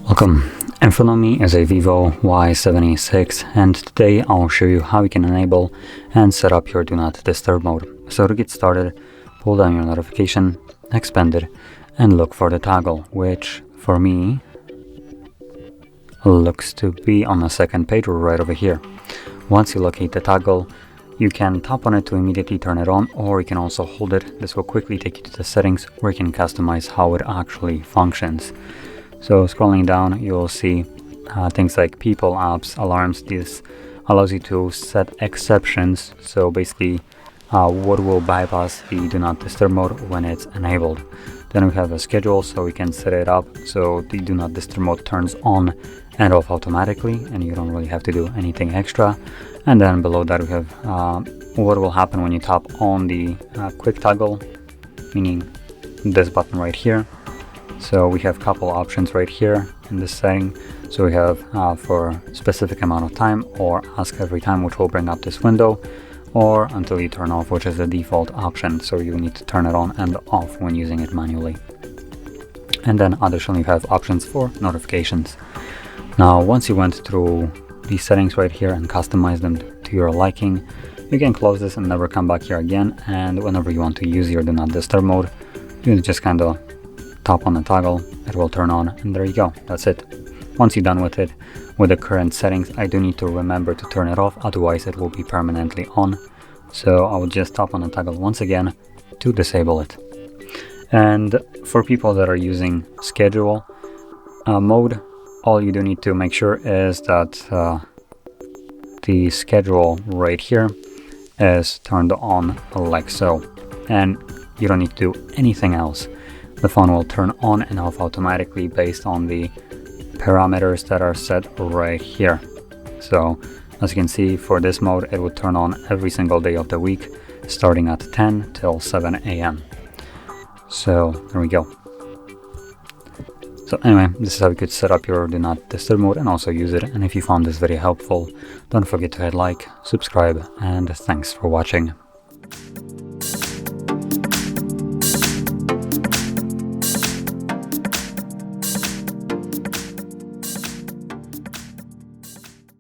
Welcome. In front of me is a VIVO Y76, and today I'll show you how you can enable and set up your Do Not Disturb mode. So to get started, pull down your notification, expand it, and look for the toggle, which for me looks to be on the second page right over here. Once you locate the toggle, you can tap on it to immediately turn it on, or you can also hold it. This will quickly take you to the settings where you can customize how it actually functions. So scrolling down, you'll see things like people, apps, alarms. This allows you to set exceptions. So basically, what will bypass the Do Not Disturb mode when it's enabled. Then we have a schedule, so we can set it up so the Do Not Disturb mode turns on and off automatically, and you don't really have to do anything extra. And then below that we have what will happen when you tap on the quick toggle, meaning this button right here. So we have a couple options right here in this setting. So we have for specific amount of time, or ask every time, which will bring up this window, or until you turn off, which is the default option. So you need to turn it on and off when using it manually. And then additionally, you have options for notifications. Now, once you went through these settings right here and customize them to your liking, you can close this and never come back here again. And whenever you want to use your Do Not Disturb mode, you just kind of tap on the toggle, it will turn on, and there you go, that's it. Once you're done with it, with the current settings, I do need to remember to turn it off, otherwise it will be permanently on. So I will just tap on the toggle once again to disable it. And for people that are using schedule mode, all you do need to make sure is that the schedule right here is turned on like so, and you don't need to do anything else. The phone will turn on and off automatically based on the parameters that are set right here. So as you can see, for this mode, it would turn on every single day of the week, starting at 10 till 7 a.m. So there we go. So anyway, this is how you could set up your Do Not Disturb mode and also use it. And if you found this video helpful, don't forget to hit like, subscribe, and thanks for watching.